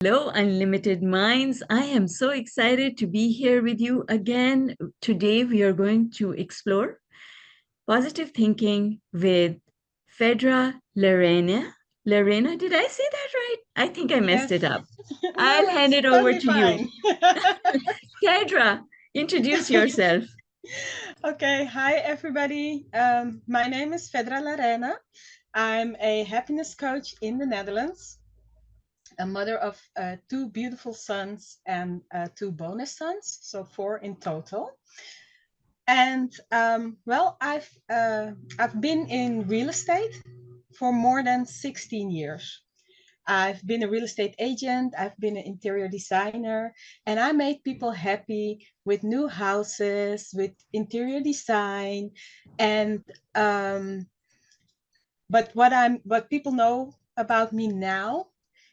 Hello, Unlimited Minds. I am so excited to be here with you again. Today, we are going to explore positive thinking with Phaedra La Reine. Lorena, did I say that right? I think I messed Yes. it up. No, I'll hand it's it over totally to you. fine. Phaedra, introduce yourself. Okay, hi everybody. My name is Phaedra La Reine. I'm a happiness coach in the Netherlands, a mother of two beautiful sons and two bonus sons, so four in total. And well, I've been in real estate for more than 16 years. I've been a real estate agent, I've been an interior designer, and I made people happy with new houses, with interior design. And but what people know about me now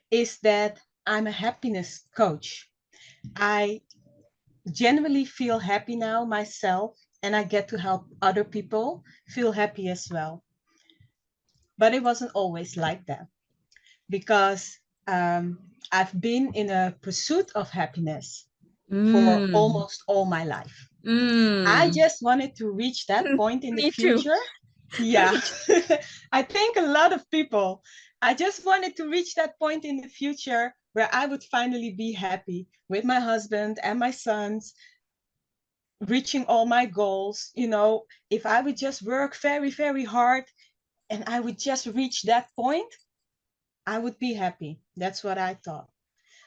is that I'm a happiness coach. I genuinely feel happy now myself, and I get to help other people feel happy as well. But it wasn't always like that, because I've been in a pursuit of happiness for Mm, almost all my life. I mm. just wanted to reach that point in the Me too. future. Yeah, I think a lot of people, I just wanted to reach that point in the future where I would finally be happy with my husband and my sons, reaching all my goals. If I would just work very, very hard and I would just reach that point, I would be happy. That's what I thought.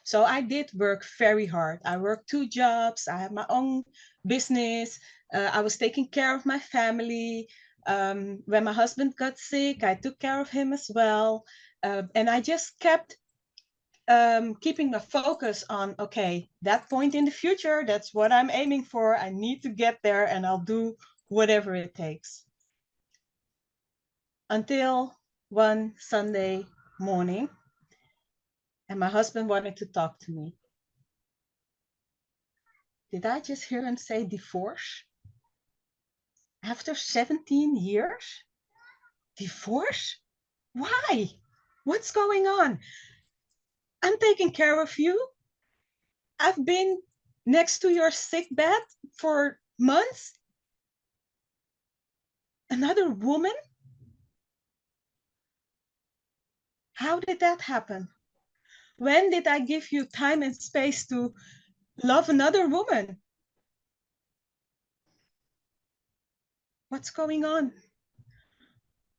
So I did work very hard. I worked two jobs. I had my own business. I was taking care of my family. When my husband got sick, I took care of him as well. And I just kept keeping the focus on, okay, that point in the future, that's what I'm aiming for. I need to get there and I'll do whatever it takes. Until one Sunday morning, and my husband wanted to talk to me. Did I just hear him say divorce? After 17 years? Divorce? Why? What's going on? I'm taking care of you. I've been next to your sick bed for months. Another woman? How did that happen? When did I give you time and space to love another woman? What's going on?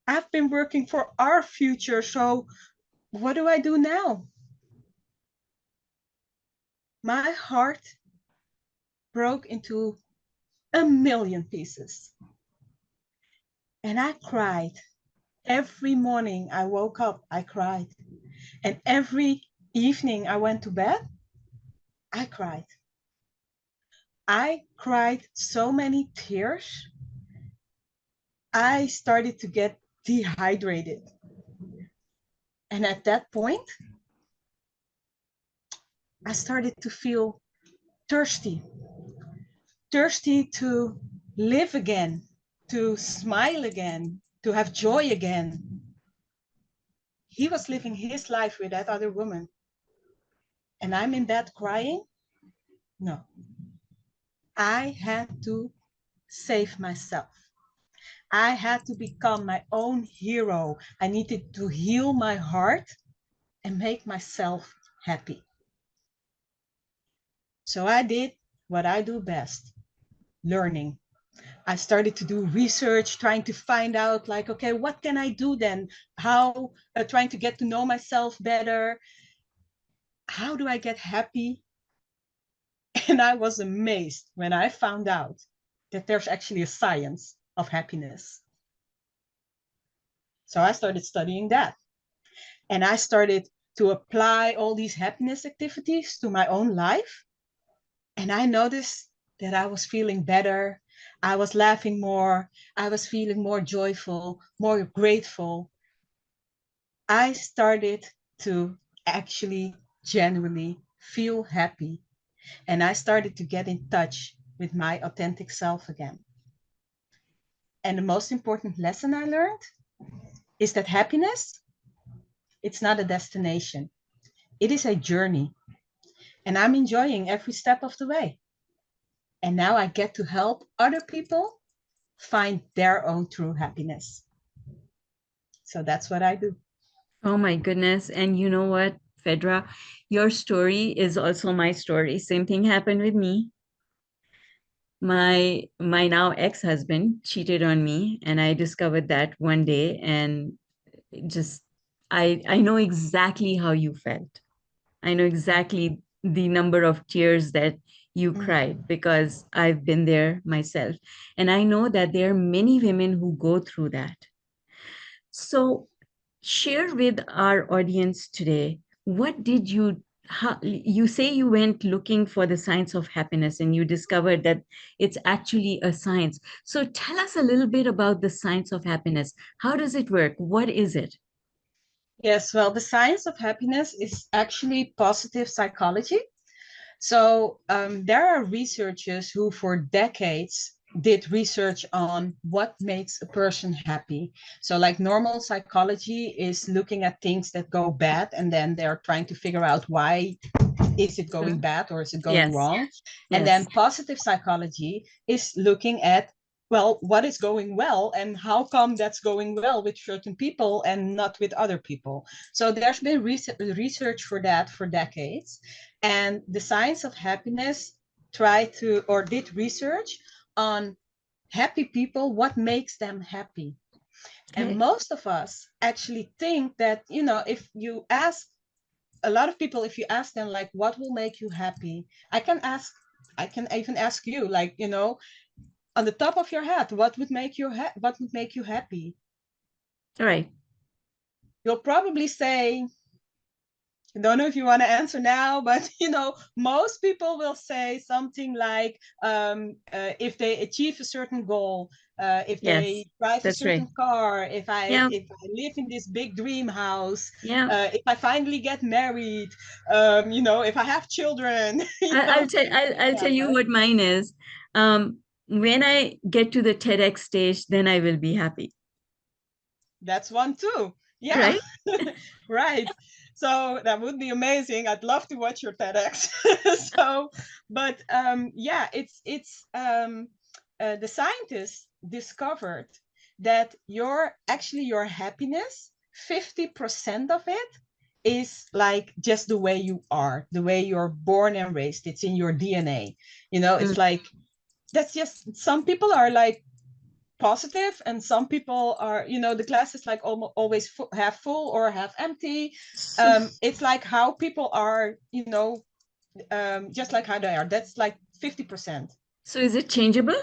I've been working for our future, so what do I do now? My heart broke into a million pieces. And I cried. Every morning I woke up, I cried. And every evening I went to bed, I cried. I cried so many tears. I started to get dehydrated. And at that point, I started to feel thirsty, thirsty to live again, to smile again, to have joy again. He was living his life with that other woman. And I'm in bed crying? No. I had to save myself. I had to become my own hero. I needed to heal my heart and make myself happy. So I did what I do best, learning. I started to do research, trying to find out, like, okay, what can I do then? How, trying to get to know myself better. How do I get happy? And I was amazed when I found out that there's actually a science of happiness. So I started studying that. And I started to apply all these happiness activities to my own life. And I noticed that I was feeling better. I was laughing more. I was feeling more joyful, more grateful. I started to actually genuinely feel happy. And I started to get in touch with my authentic self again. And the most important lesson I learned is that happiness, it's not a destination. It is a journey, and I'm enjoying every step of the way. And now I get to help other people find their own true happiness. So that's what I do. Oh my goodness. And you know what, Phaedra, your story is also my story. Same thing happened with me. My now ex-husband cheated on me, and I discovered that one day, and it just I know exactly how you felt. I know exactly the number of tears that you cried because I've been there myself. And I know that there are many women who go through that. So share with our audience today, what did you how, you say you went looking for the science of happiness and you discovered that it's actually a science. So tell us a little bit about the science of happiness. How does it work? What is it? Yes, well, the science of happiness is actually positive psychology. So there are researchers who, for decades, did research on what makes a person happy. So, like normal psychology is looking at things that go bad, and then they're trying to figure out why is it going Mhm. bad or is it going Yes, wrong. And yes. then positive psychology is looking at, well, what is going well and how come that's going well with certain people and not with other people. So there's been research for that for decades. And the science of happiness tried to or did research on happy people, what makes them happy. And Okay. most of us actually think that, if you ask a lot of people, if you ask them, like, what will make you happy? I can even ask you, like, on the top of your head, what would make you happy? All right. You'll probably say, I don't know if you want to answer now, but most people will say something like, if they achieve a certain goal, if Yes, they drive a that's right. certain car, if I Yeah, if I live in this big dream house, yeah. if I finally get married, if I have children, things like I'll tell that, you right? what mine is. When I get to the TEDx stage, then I will be happy. That's one too. Yeah, Right? right. So that would be amazing. I'd love to watch your TEDx. So, but yeah, the scientists discovered that your happiness, 50% of it is like just the way you are, the way you're born and raised. It's in your DNA. Mm. It's like that's just some people are like positive and some people are, the glass is like almost always half full or half empty. So, It's like how people are, just like how they are. That's like 50%. so is it changeable?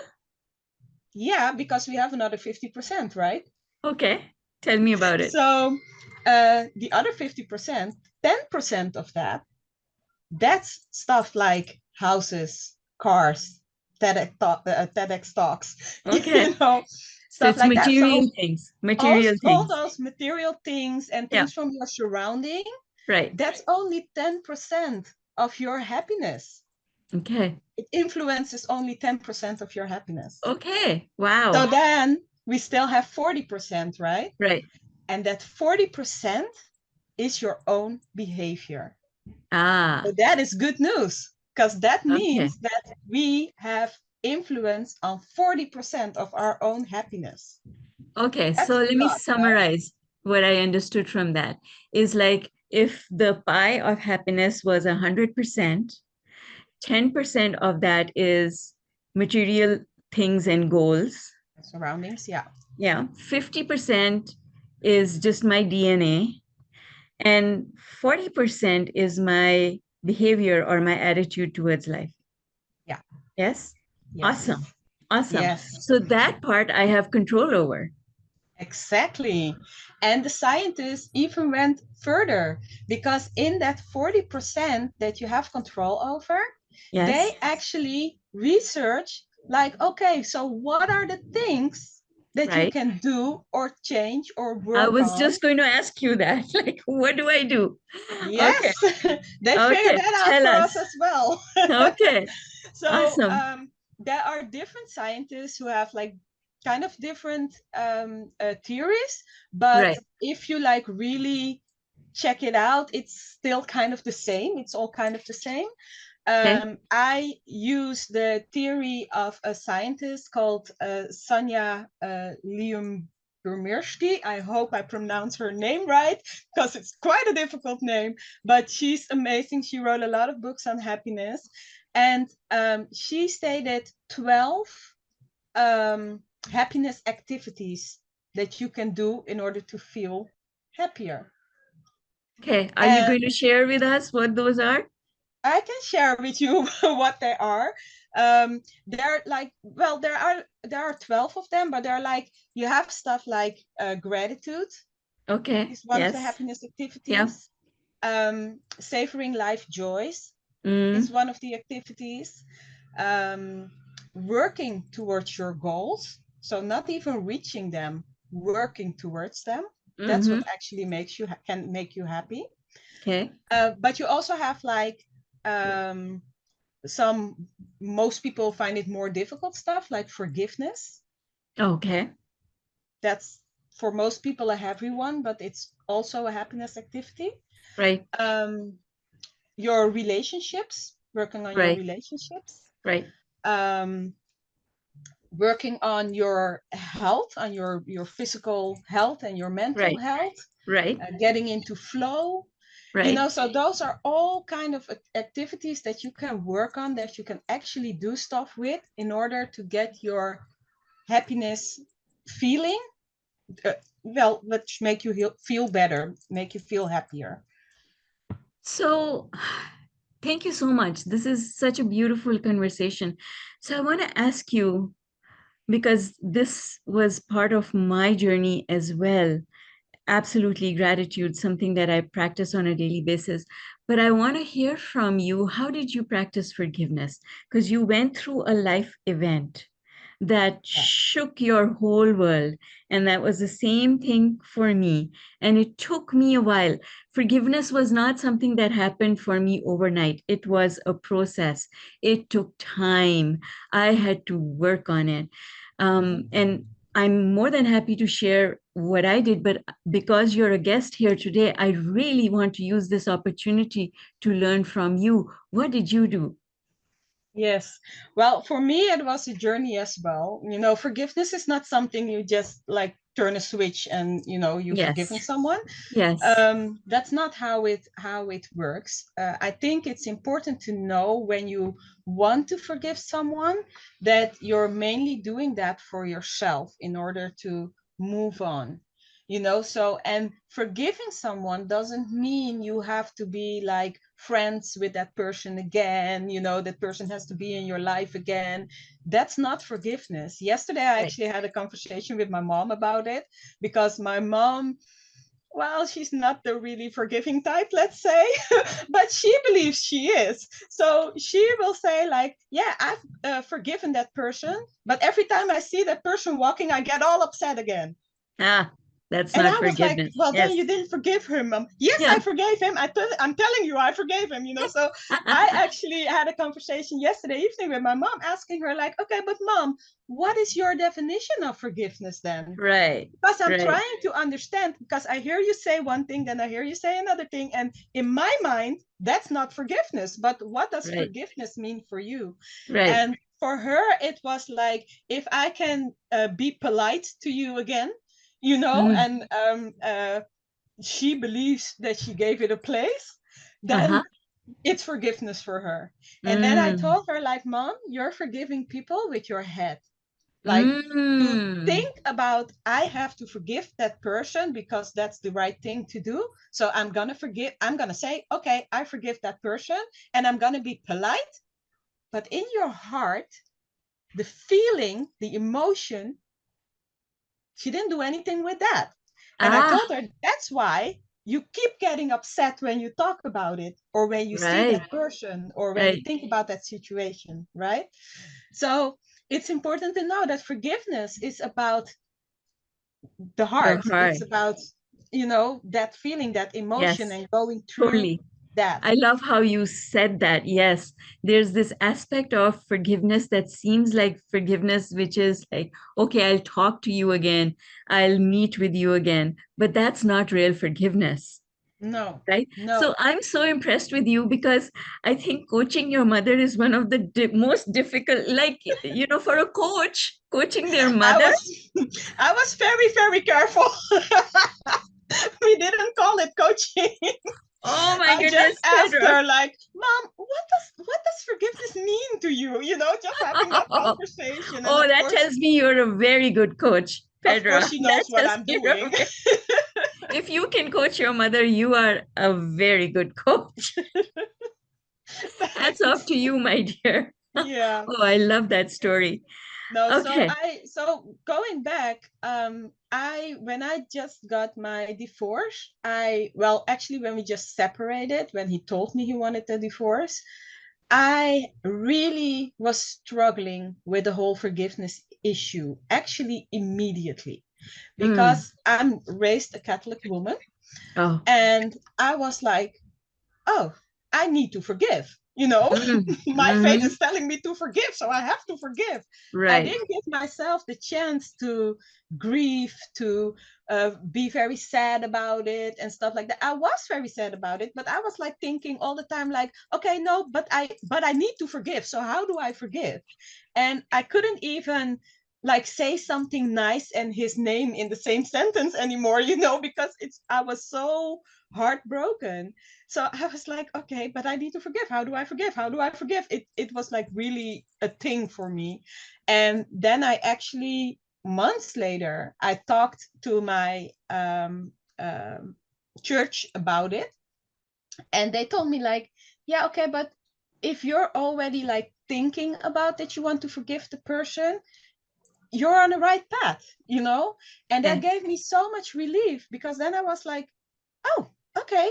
Yeah, because we have another 50%, right? Okay. Tell me about it. So the other 50%, 10% of that, that's stuff like houses, cars, TEDx talks, Okay. So stuff it's like that. So material things, all, material all things. those material things and Yeah. things from your surrounding, Right. that's only 10% of your happiness. Okay. It influences only 10% of your happiness. Okay. So Wow. then we still have 40%, right? Right. And that 40% is your own behavior. So Ah, that is good news because that okay. means that we have influence on 40% of our own happiness. Okay. That's So a let me lot, right? summarize what I understood from that. Is like if the pie of happiness was 100%, 10% of that is material things and goals. Surroundings, yeah. Yeah. 50% is just my DNA. And 40% is my behavior or my attitude towards life. Yeah. Yes. Yes. Awesome. Awesome. Yes. So that part I have control over. Exactly. And the scientists even went further because in that 40% that you have control over, Yes. they actually research like, okay, so what are the things that you Right. can do or change or I work was on? just going to ask you that. Like, what do I do? Okay. Yes, they figured Okay. that out Tell for us. us as well. Okay. So Awesome. there are different scientists who have like kind of different theories, but Right. if you like really check it out. It's still kind of the same. It's all kind of the same. Okay. I use the theory of a scientist called Sonja Lyubomirsky. I hope I pronounce her name right because it's quite a difficult name, but she's amazing. She wrote a lot of books on happiness, and she stated 12 happiness activities that you can do in order to feel happier. Okay. Are you And going to share with us what those are? I can share with you what they are. They're like, well, there are 12 of them, but they're like, you have stuff like gratitude Okay. is one of the Yes. happiness Yeah. activities. Savoring life joys is Mm. one of the activities. Um, Working towards your goals, so not even reaching them, working towards them. That's Mm-hmm. what actually can make you happy. Okay. But you also have like um, some most people find it more difficult stuff like forgiveness. Okay. That's for most people a heavy one, but it's also a happiness activity. Right. Um, your relationships, working on your Right. relationships, Right. um, working on your health, on your physical health and your mental Right. health, Right. getting into flow. Right. So those are all kind of activities that you can work on, that you can actually do stuff with in order to get your happiness feeling, uh, well, which make you feel better, make you feel happier. So, thank you so much. This is such a beautiful conversation. So, I want to ask you, because this was part of my journey as well. Absolutely, gratitude, something that I practice on a daily basis. But I want to hear from you. How did you practice forgiveness? Because you went through a life event that Yeah. shook your whole world. And that was the same thing for me. And it took me a while. Forgiveness was not something that happened for me overnight, it was a process. It took time. I had to work on it. Mhm. And I'm more than happy to share what I did, but because you're a guest here today, I really want to use this opportunity to learn from you. What did you do? Yes. Well, for me, it was a journey as well. Forgiveness is not something you just like turn a switch and, you've forgiven Yes, someone. yes, That's not how it works. I think it's important to know when you want to forgive someone that you're mainly doing that for yourself in order to move on. And forgiving someone doesn't mean you have to be like friends with that person again. That person has to be in your life again. That's not forgiveness. Yesterday, I right. actually had a conversation with my mom about it because my mom, well, she's not the really forgiving type, let's say, but she believes she is. So she will say, like, yeah, I've forgiven that person, but every time I see that person walking, I get all upset again. Ah, that's And not I was like, forgiveness. well, then Yes. you didn't forgive him. Yes, Yeah. I forgave him. I'm telling you, I forgave him. So I actually had a conversation yesterday evening with my mom, asking her, like, okay, but mom, what is your definition of forgiveness then? Right. Because I'm Right. trying to understand, because I hear you say one thing, then I hear you say another thing. And in my mind, that's not forgiveness. But what does Right. forgiveness mean for you? Right. And for her, it was like, if I can be polite to you again, Mm. and she believes that she gave it a place, Uh-huh. then it's forgiveness for her. And then I Mm. told her, like, mom, you're forgiving people with your head. Like, you Mm. think about, I have to forgive that person because that's the right thing to do. So I'm gonna say, okay, I forgive that person, and I'm gonna be polite. But in your heart, the feeling, the emotion, she didn't do anything with that. And I Ah, told her, that's why you keep getting upset when you talk about it, or when you see right. that person, or when you Right. think about that situation, right? So it's important to know that forgiveness is about the Your heart. heart. It's about, that feeling, that emotion, Yes. and going through Totally. that. I love how you said that. Yes, there's this aspect of forgiveness that seems like forgiveness, which is like, okay, I'll talk to you again, I'll meet with you again. But that's not real forgiveness. No, right? So no. I'm so impressed with you because I think coaching your mother is one of the most difficult, like, for a coach, coaching their I mother. was I was very, very careful. We didn't call it coaching. Oh my I just goodness, asked Phaedra. her, like, Mom, what does forgiveness mean to you? Just having that conversation. And Oh, that tells me you're a very good coach, of course, Phaedra. she That knows what tells I'm me you're doing. if you can coach your mother, you are a very good coach. Hats off Thanks. to you, my dear. Yeah. Oh, I love that story. No, Okay. so going back, I when I just got my divorce, well, actually when we just separated, when he told me he wanted a divorce, I really was struggling with the whole forgiveness issue, actually immediately, Mm. because I'm raised a Catholic woman, Oh. and I was like, oh, I need to forgive. Mm. My faith Hmm. is telling me to forgive, so I have to forgive. I Right. didn't give myself the chance to grieve, to be very sad about it and stuff like that. I was very sad about it, but I was like thinking all the time, like, okay, no, but I need to forgive. So how do I forgive? And I couldn't even like say something nice and his name in the same sentence anymore, because I was so heartbroken. So I was like, okay, but I need to forgive. How do I forgive? How do I forgive? It was like really a thing for me. And then I actually, months later, I talked to my church about it. And they told me, like, yeah, okay, but if you're already like thinking about that you want to forgive the person, you're on the right path. And that Yes. gave me so much relief, because then I was like, oh, okay,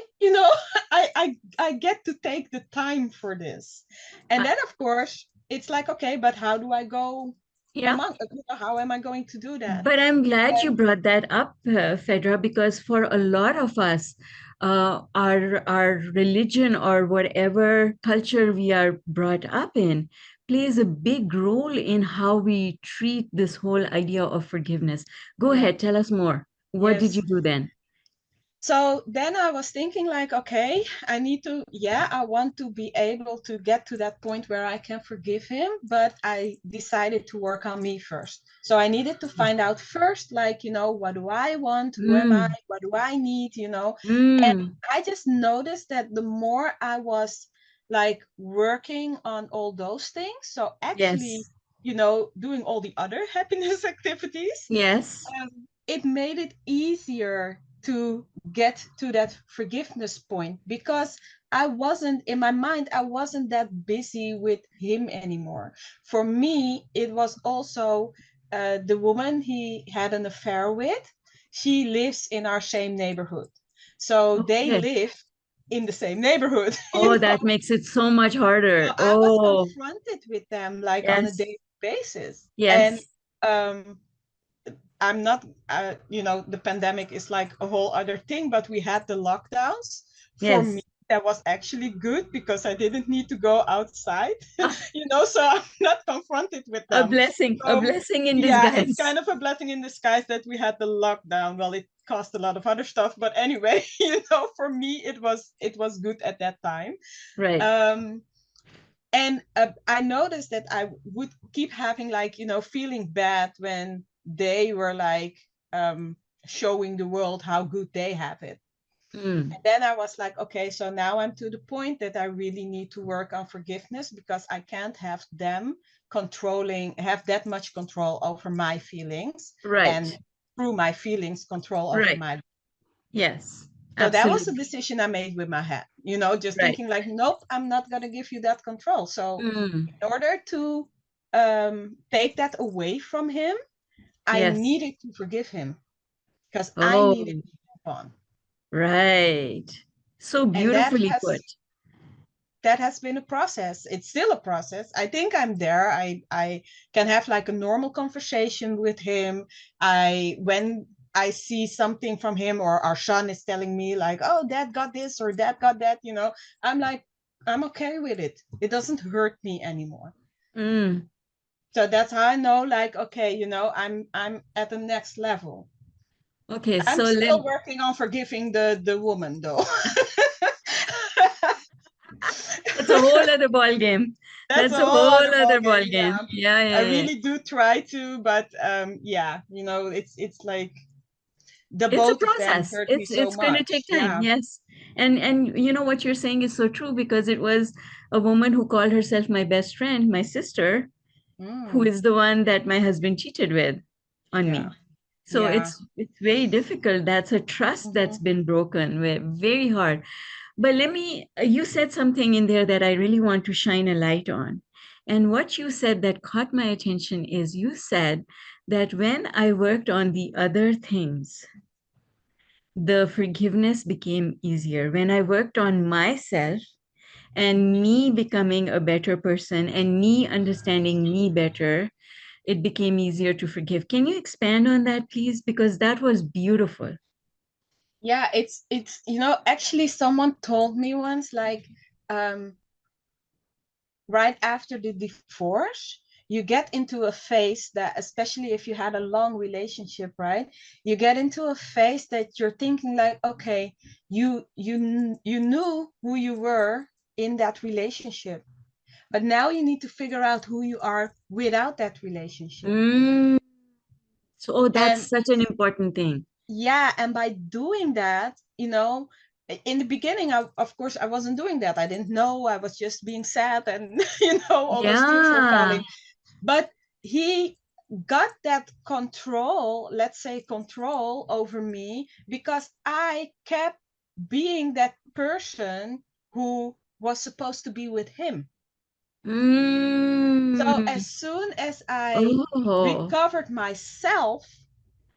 I get to take the time for this. And I, then of course it's like, okay, but how do I go yeah. among, how am I going to do that? But I'm glad you And brought that up, Phaedra, because for a lot of us, our religion or whatever culture we are brought up in plays a big role in how we treat this whole idea of forgiveness. Go yeah, ahead, tell us more. What did yes. you do then? So then I was thinking, like, okay, I want to be able to get to that point where I can forgive him, but I decided to work on me first. So I needed to find out first, like, what do I want? Who am I? Mm, What do I need? And mm, I just noticed that the more I was like working on all those things, so actually, yes, doing all the other happiness activities, yes. it made it easier to get to that forgiveness point, because I wasn't in my mind, I wasn't that busy with him anymore. For me, it was also the woman he had an affair with. She lives in our same neighborhood. So they Okay. live in the same neighborhood, Oh, that makes it so much So harder. I was Oh, confronted with them like on a yes, daily basis. And yes, um, I'm not, the pandemic is like a whole other thing, but we had the lockdowns. For me, yes. that was actually good because I didn't need to go outside, Ah, so I'm not confronted with them. a So, blessing in yeah, it's disguise. kind of a blessing in disguise that we had the lockdown. Well, it cost a lot of other stuff, but anyway, for me, it was good at that time. Right. Um, and I noticed that I would keep having, like, feeling bad when they were like showing the world how good they have it. Mm, And then I was like, okay, so now I'm to the point that I really need to work on forgiveness, because I can't have them have that much control over my feelings, and right. through my feelings control over Right. my. Yes. So that was a Absolutely. decision I made with my head, just Right. thinking, like, nope, I'm not going to give you that control. So Mm, in order to take that away from him, I yes. needed to forgive him, because I needed Oh, to move on. right. So And that beautifully put. has that has been a process. It's still a process. I think I'm there. I can have like a normal conversation with him. When I see something from him, or our son is telling me, like, oh, dad got this or dad got that, I'm like, I'm okay with it. It doesn't hurt me anymore. Mm, So that's how I know, like, okay, I'm at the next level. Okay, I'm so still then working on forgiving the woman though. that's a whole other ball game. That's That's a a whole whole other ball other ball game. game. Yeah, Yeah, I yeah, yeah. really do try to, but yeah, it's like the It's a both of them process. hurt me so It's going to take much. time. Yeah. Yes. And you know what you're saying is so true because it was a woman who called herself my best friend, my sister, who Mm, is the one that my husband cheated with on yeah. me. So Yeah. it's very difficult. That's a trust that's Hmm. been broken. Very hard. But let me, you said something in there that I really want to shine a light on. And what you said that caught my attention is you said that when I worked on the other things, the forgiveness became easier. When I worked on myself and me becoming a better person and me understanding me better, it became easier to forgive. Can you expand on that, please? Because that was beautiful. Yeah, it's actually someone told me once, like, um right after the divorce, you get into a phase that, especially if you had a long relationship, right? You get into a phase that you're thinking like, okay, you knew who you were in that relationship, but now you need to figure out who you are without that relationship. Mm. So, oh, And that's such an important thing. yeah, and by doing that, in the beginning, of course, I wasn't doing that. I didn't know. I was just being sad, and all those tears were Yeah. falling. But he got that control, let's say control over me, because I kept being that person who was supposed to be with him. So Mm. as soon as I Oh. recovered myself,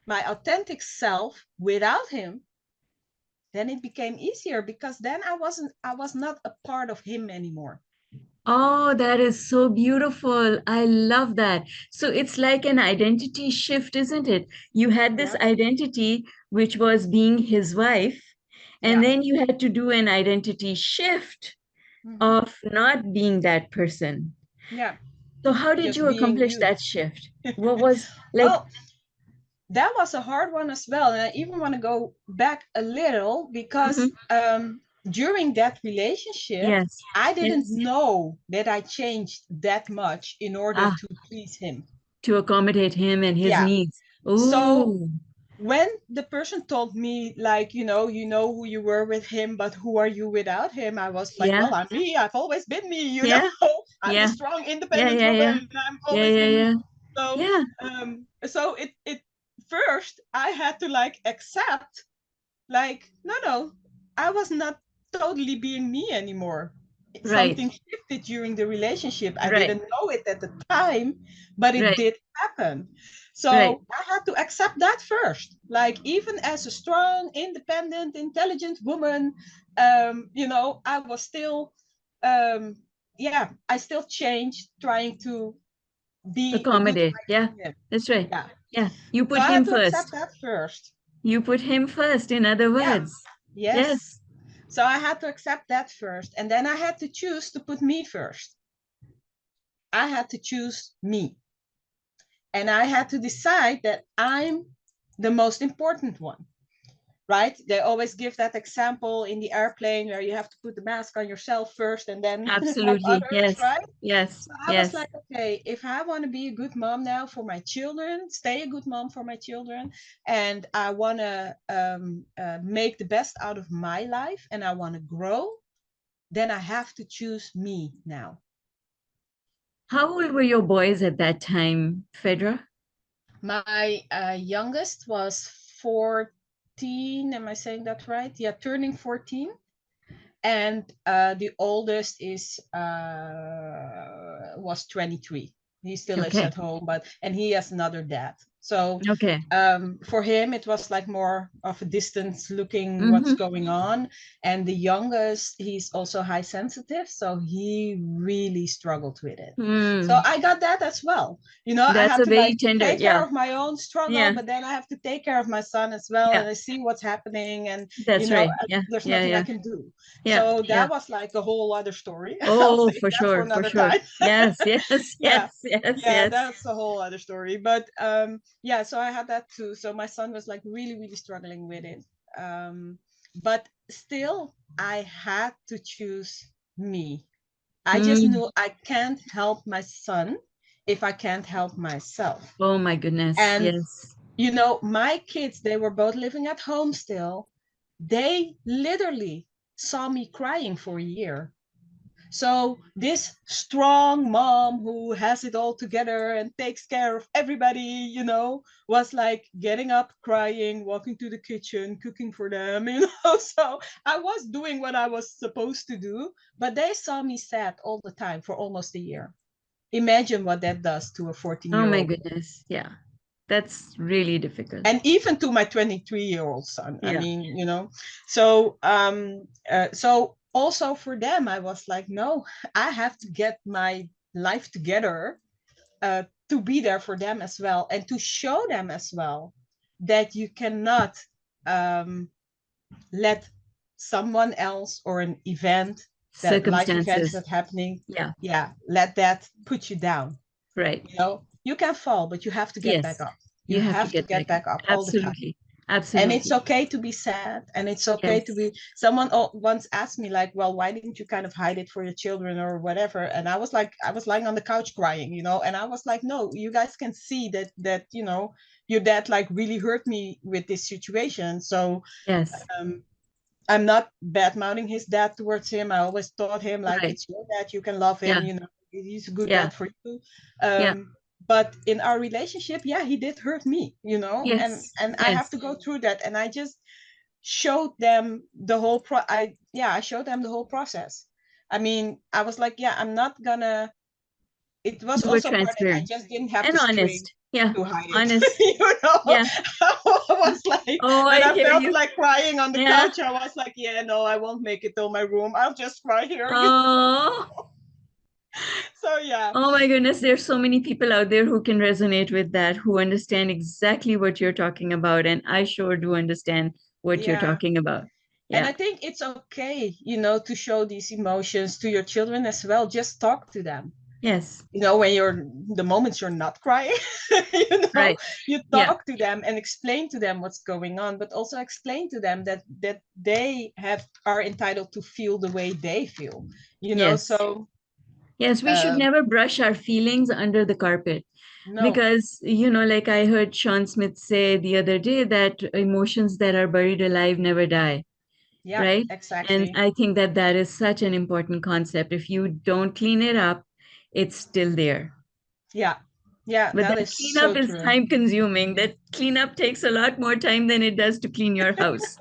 my authentic self without him, then it became easier, because then I was not a part of him anymore. Oh, that is so beautiful. I love that. So it's like an identity shift, isn't it? You had this Yeah. identity, which was being his wife, and Yeah. then you had to do an identity shift Hmm. of not being that person. Yeah. So how did Just you being accomplish you. that shift? What was like, Well, that was a hard one as well. And I even want to go back a little, because mhm, during that relationship, yes, I didn't yes, know that I changed that much in order ah, to please him. to accommodate him and his Yeah. needs. So Oh, when the person told me, like, you know who you were with him, but who are you without him, I was like, yeah, well, I'm me. I've always been me, yeah, I'm the yeah, strong, yeah, independent yeah, yeah, woman. I've yeah, always yeah, been yeah, me. So, yeah, it first I had to like accept, like, no, I was not totally being me anymore. right, Something shifted during the relationship. I right, didn't know it at the time, but it right, did happen. right. So I had to accept that first. Like, even as a strong, independent, intelligent woman, I was still, um, yeah, I still changed, trying to be a good Accommodate. wife Yeah, to him. that's right. Yeah. Yeah, you So put I had him to accept first. that first. You put him first, in other Yeah. words. Yes. Yes. So I had to accept that first. And then I had to choose to put me first. I had to choose me. And I had to decide that I'm the most important one, right? They always give that example in the airplane where you have to put the mask on yourself first and then help Absolutely. others, Yes. right? Yes. So I was Yes. like, okay, if I want to be a good mom now for my children, stay a good mom for my children, and I want to make the best out of my life, and I want to grow, then I have to choose me now. How old were your boys at that time, Phaedra? My youngest was 14. Am I saying that right? Yeah, turning 14. And the oldest is was 23. He still lives Okay. at home, but and he has another dad. So Okay. for him, it was like more of a distance looking what's Mm-hmm. going on. And the youngest, he's also high sensitive, so he really struggled with it. So Hmm. I got that as well. I That's had a to like very tender. take care Yeah. of my own struggle, Yeah. but then I have to take care of my son as well, Yeah. and I see what's happening, and That's right. Yeah. there's Yeah. nothing I Yeah. can do. Yeah. So Yeah. that was like a whole other story. I'll Oh, save for that for sure. For another sure. time. Yes. Yes. Yeah, Yes. Yes. yeah, Yes. that's a whole other story. But yeah, so I had that too. So my son was like really, really struggling with it. But still, I had to choose me. I just Mm. knew I can't help my son if I can't help myself. Oh my goodness. And, Yes. you know, my kids, they were both living at home still. They literally saw me crying for a year. So this strong mom who has it all together and takes care of everybody, you know, was like getting up, crying, walking to the kitchen, cooking for them, you know. So I was doing what I was supposed to do, but they saw me sad all the time for almost a year. Imagine what that does to a 14-year-old Oh my year old. goodness. Yeah. That's really difficult. And even to my 23-year-old son. I Yeah. mean, you know, so also for them I was like, no, I have to get my life together, to be there for them as well, and to show them as well that you cannot, um, let someone else or an event, that life events Circumstances. that happening, Yeah. yeah, let that put you down. Right. You know, you can fall, but you have to get back Yes. up. You You have to have to get get back up. back up all the time. Absolutely. And it's Absolutely. okay to be sad, and it's okay to Yes. be, someone once asked me like, well, why didn't you kind of hide it for your children or whatever? And I was like, I was lying on the couch crying, you know, and I was like, no, you guys can see that, you know, your dad like really hurt me with this situation. So, Yes. um, I'm not bad mouthing his dad towards him. I always taught him like, Right. it's your dad, you can love Yeah. him, you know, he's a good Yeah. dad for you. Yeah. But in our relationship, yeah, he did hurt me, you know, Yes. and I have Yes. to go through that. And I just showed them the whole I showed them the whole process. I mean, I was like, yeah, I'm not gonna, it was You were also part that I transparent just didn't have and the strength honest. Yeah. to hide it. Honest. You know, Yeah. I was like, Oh, when I I hear felt you. like crying on the Yeah. couch, I was like, yeah, no, I won't make it to my room. I'll just cry here. Oh. So yeah, Oh my goodness, there's so many people out there who can resonate with that, who understand exactly what you're talking about. And I sure do understand what you're yeah. talking about. And Yeah. I think it's okay, you know, to show these emotions to your children as well. Just talk to them. Yes. You know, when you're, the moments you're not crying, you know, Right. you Yeah. talk to them and explain to them what's going on, but also explain to them that they are entitled to feel the way they feel, you know. Yes. So Yes, we should um never brush our feelings under the carpet no, because, like I heard Sean Smith say the other day that emotions that are buried alive never die, yeah, right? And exactly, I think that that is such an important concept. If you don't clean it up, it's still there. yeah, yeah, But that that is so cleanup is true. time consuming. That cleanup takes a lot more time than it does to clean your house.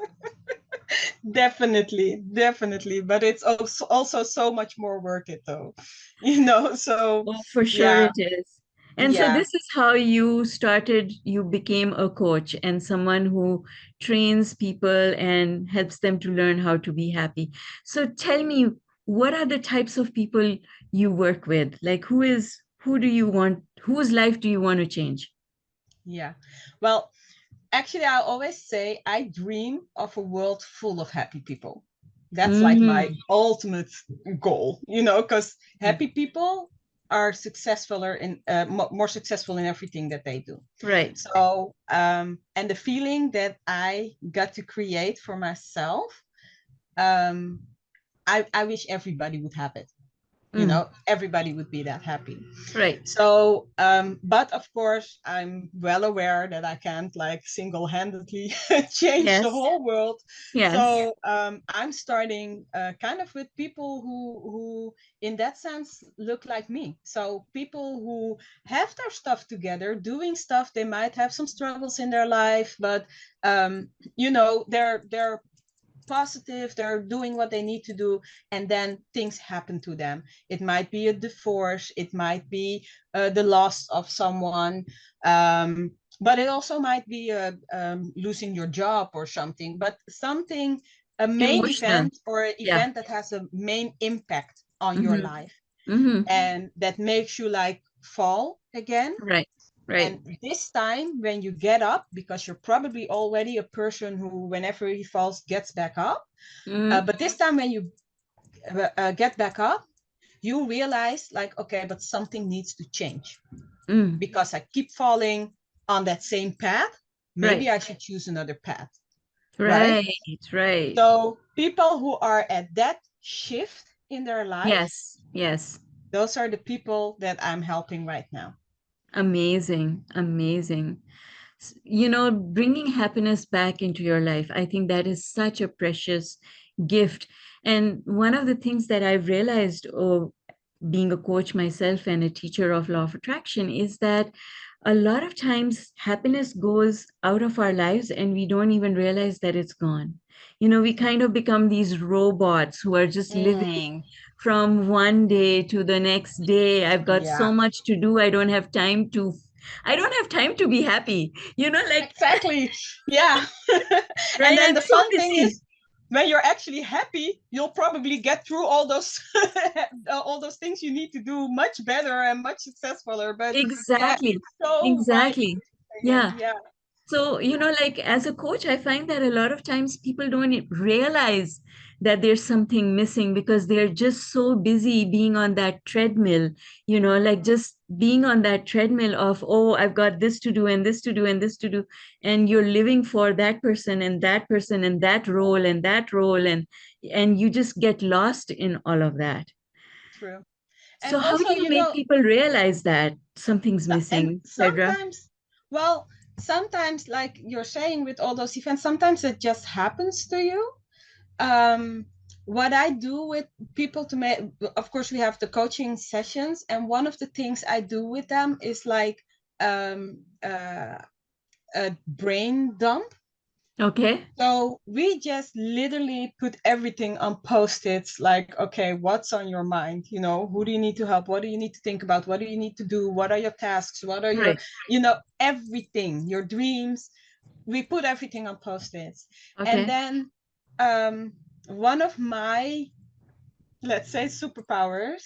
Definitely, definitely, but it's also so much more worth it though, you know. So Oh, for sure yeah, it is. And so yeah, this is how you started, you became a coach and someone who trains people and helps them to learn how to be happy. So tell me, what are the types of people you work with? Like who do you want, whose life do you want to change? yeah. Well, actually, I always say I dream of a world full of happy people. That's like my Mm, ultimate goal, you know, because happy people are successfuler in, more successful in everything that they do. right. So, and the feeling that I got to create for myself, um, I wish everybody would have it. You Mm, know, everybody would be that happy. right. So, but of course, I'm well aware that I can't like single-handedly change the Yes. whole world. Yes. So I'm starting kind of with people who, in that sense, look like me. So people who have their stuff together, doing stuff. They might have some struggles in their life, but you know, they're positive, they're doing what they need to do, and then things happen to them. It might be a divorce, it might be the loss of someone, but it also might be losing your job or something, but something, a main Emotional. event or an Yeah. event that has a main impact on your Mm-hmm. life, Mm-hmm. and that makes you like fall again. Right. Right. And this time, when you get up, because you're probably already a person who, whenever he falls, gets back up. Mm, But this time, when you get back up, you realize, like, okay, but something needs to change mm, because I keep falling. on that same path, Right. maybe I should choose another path, right? Right. Right. So people who are at that shift in their life, Yes. Yes. those are the people that I'm helping right now. Amazing. Amazing. Bringing happiness back into your life, I think that is such a precious gift. And one of the things that I've realized, being a coach myself and a teacher of law of attraction, is that a lot of times happiness goes out of our lives and we don't even realize that it's gone. We kind of become these robots who are just living Mm, from one day to the next day. I've got so yeah, much to do. I don't have time to be happy. Like, exactly. Yeah. And right? then I'm the so fun thing busy. is when you're actually happy, you'll probably get through all those all those things you need to do much better and much successfuler. But yeah, Exactly. it's so right Exactly. to say it. Yeah. Yeah, So, like as a coach, I find that a lot of times people don't realize that there's something missing because they're just so busy being on that treadmill, like just being on that treadmill of, oh, I've got this to do and this to do and this to do. And you're living for that person and that person and that role and that role. And you just get lost in all of that. true. And So, how do also, you make people realize that something's and missing, Phaedra? sometimes, well, sometimes, like you're saying with all those events, sometimes it just happens to you. um what I do with people to make, of course, we have the coaching sessions, and one of the things I do with them is like um a brain dump. Okay. So we just literally put everything on post-its, like, okay, what's on your mind? Who do you need to help? What do you need to think about? What do you need to do? What are your tasks? What are your, Right. everything, your dreams. We put everything on post-its. And Okay. then one of my, let's say, superpowers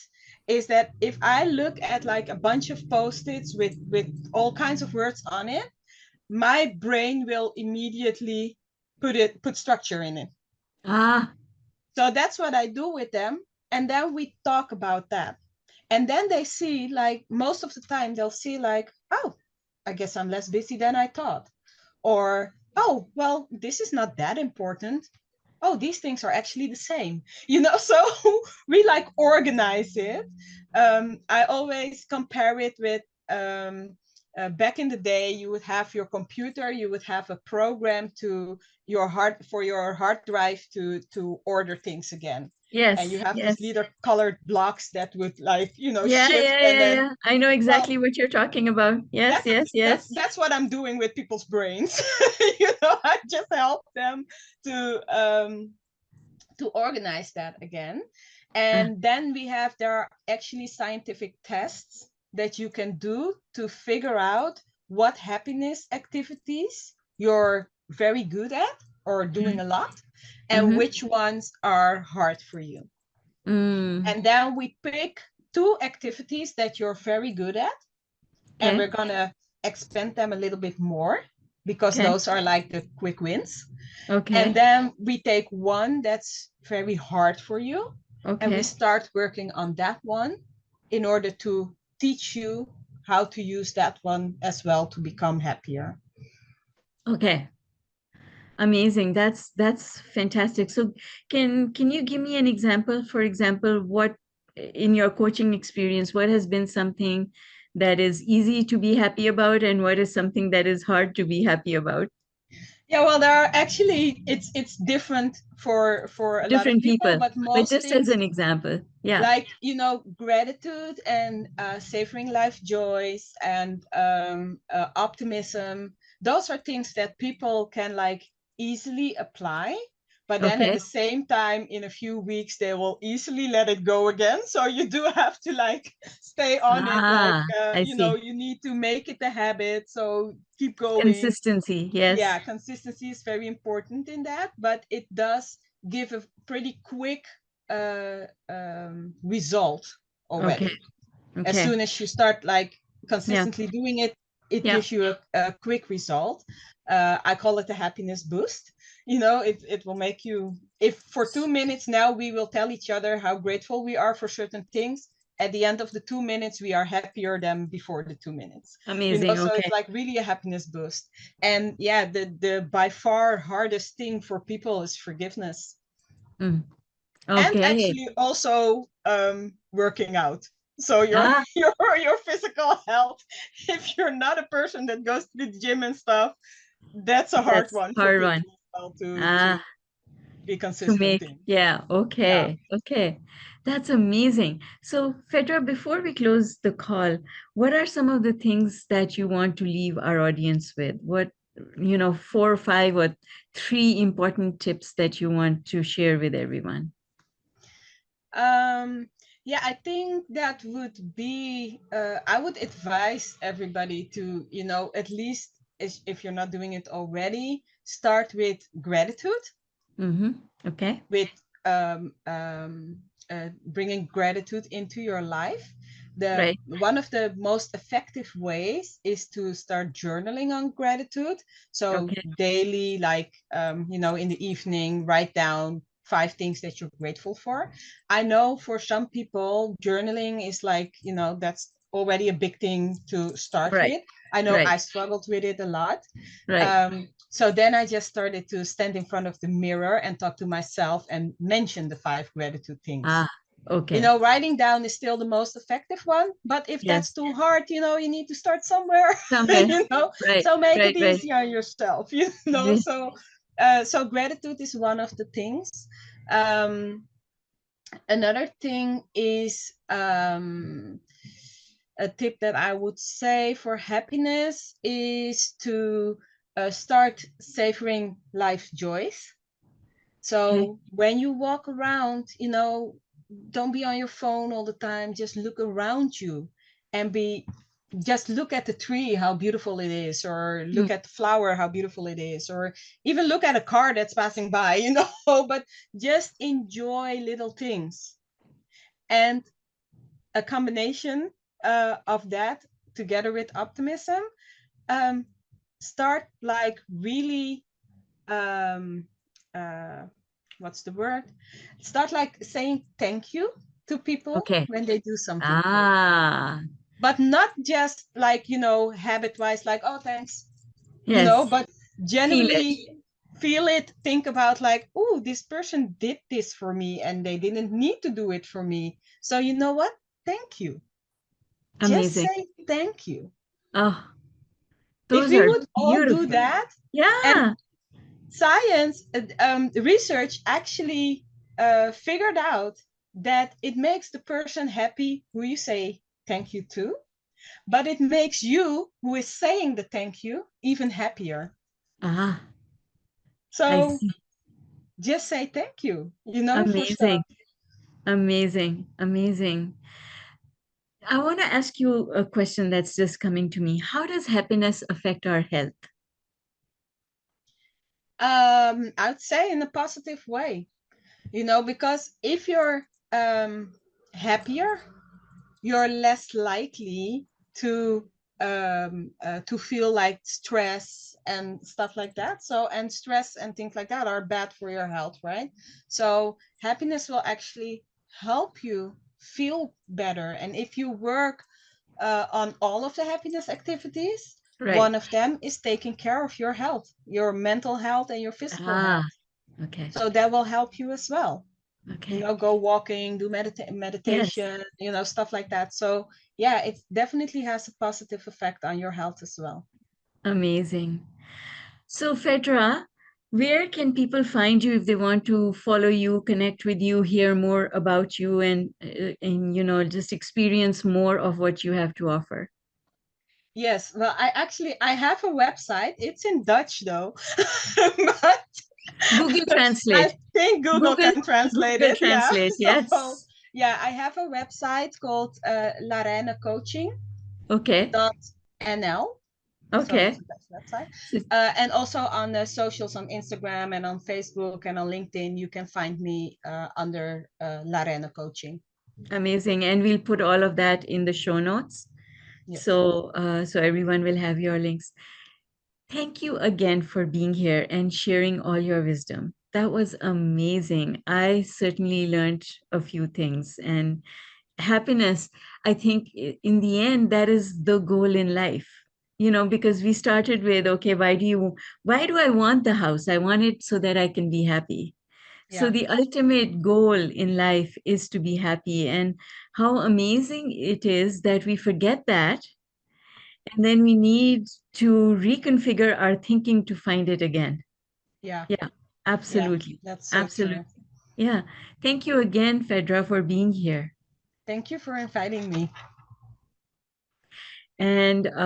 is that if I look at like a bunch of post-its with all kinds of words on it, my brain will immediately put structure in it. Ah, So that's what I do with them. And then we talk about that. And then they see, like, most of the time, they'll see, like, oh, I guess I'm less busy than I thought. Or, oh, well, this is not that important. Oh, these things are actually the same. So we like organize it. I always compare it with back in the day, you would have your computer, you would have a program to your hard drive to order things again. And you yes, have these yes. little colored blocks that would, like, Yeah, shift. yeah, And yeah, then, yeah. I know well, exactly what you're talking about. Yes, that's yes, that's yes. that's what I'm doing with people's brains. I just help them to organize that again. Uh, And then there are actually scientific tests that you can do to figure out what happiness activities you're very good at or doing a lot, and mm-hmm. which ones are hard for you. Mm, And then we pick two activities that you're very good at, and okay, we're going to expand them a little bit more because okay, those are like the quick wins. And okay, then we take one that's very hard for you, and we okay, start working on that one in order to teach you how to use that one as well to become happier. okay. Amazing. That's fantastic. So can you give me an example? For example, what in your coaching experience, what has been something that is easy to be happy about and what is something that is hard to be happy about? Yeah, well, there are actually, it's different for a lot of Different people, people, but but most just as things, an example. Yeah. like, gratitude and savoring life joys and optimism, those are things that people can, like, easily apply, but then at Okay. the same time, in a few weeks they will easily let it go again. So you do have to, like, stay on it, like, Ah, I see. you need to make it a habit, so keep going. Consistency. Yes. Yeah, consistency is very important in that, but it does give a pretty quick result Okay. already. As Okay. soon as you start, like, Yeah. consistently doing it, it Yeah. gives you a quick result. I call it a happiness boost. It will make you, if for 2 minutes now we will tell each other how grateful we are for certain things, at the end of the 2 minutes, we are happier than before the 2 minutes. Amazing. So it's Okay. like really a happiness boost. And yeah, the by far hardest thing for people is forgiveness. Mm. And Okay. actually also working out. So your Ah, your physical health, if you're not a person that goes to the gym and stuff, that's a hard that's one for hard one. people as well to Ah, be to consistent make, in. yeah, Yeah. okay, okay. That's amazing. So, Fedra, before we close the call, what are some of the things that you want to leave our audience with? What, four or five or three important tips that you want to share with everyone? Um, yeah, I think that would be, I would advise everybody to, at least if you're not doing it already, start with gratitude, Mm-hmm. Okay. with bringing gratitude into your life. The Right. one of the most effective ways is to start journaling on gratitude. So Okay. daily, like in the evening, write down 5 things that you're grateful for. I know for some people, journaling is like, that's already a big thing to start Right. with. I know Right. I struggled with it a lot. Right. So then I just started to stand in front of the mirror and talk to myself and mention the 5 gratitude things. Ah, okay. Writing down is still the most effective one, but if that's Yes. too hard, you need to start somewhere, Somewhere. Right. so make Right. it Right. easy on yourself, Yes. so gratitude is one of the things. Um, Another thing is a tip that I would say for happiness is to start savoring life's joys. Okay. So when you walk around, don't be on your phone all the time. Just look around you and just look at the tree, how beautiful it is, or Mm. look at the flower, how beautiful it is, or even look at a car that's passing by, but just enjoy little things. And a combination of that together with optimism, um, start like really um, uh, what's the word? Start like saying thank you to people Okay. when they do something for you, Ah, but not just like habit wise, like oh thanks, yes. but Feel it. genuinely feel it. Think about like, oh, this person did this for me and they didn't need to do it for me. So you know what? Thank you. Just Amazing. say thank you. Oh, If those we are would all do beautiful. that, and Yeah, science, research actually figured out that it makes the person happy who you say thank you to, but it makes you who is saying the thank you even happier. ah, I So see. just say thank you, for stuff. Amazing, amazing, amazing. I want to ask you a question that's just coming to me. How does happiness affect our health? I'd say in a positive way, because if you're happier, you're less likely to feel like stress and stuff like that. So, and stress and things like that are bad for your health, right? So happiness will actually help you feel better. And if you work on all of the happiness activities, Right. one of them is taking care of your health, your mental health and your physical Ah, health. okay. So that will help you as well. Okay. Go walking, do Yes. meditation, stuff like that. So yeah, it definitely has a positive effect on your health as well. Amazing. So, Fedra, where can people find you if they want to follow you, connect with you, hear more about you, and just experience more of what you have to offer? Yes, well, I have a website. It's in Dutch though, but Google I Translate. think Google Google can translate Google it. Yeah. Translate. So Yes. yeah, I have a website called La Reine Okay. dot NL. So it's Okay. a Dutch website. So, And also on the socials, on Instagram and on Facebook and on LinkedIn, you can find me under Larena Coaching. amazing. And we'll put all of that in the show notes. Yes. So everyone will have your links. Thank you again for being here and sharing all your wisdom. That was amazing. I certainly learned a few things, and happiness, I think in the end, that is the goal in life. Because we started with, okay, why do I want the house? I want it so that I can be happy. So Yeah, the ultimate goal in life is to be happy. And how amazing it is that we forget that. And then we need to reconfigure our thinking to find it again. yeah, Yeah, yeah. absolutely. That's so Absolutely. true. Yeah. Thank you again, Phaedra, for being here. Thank you for inviting me. And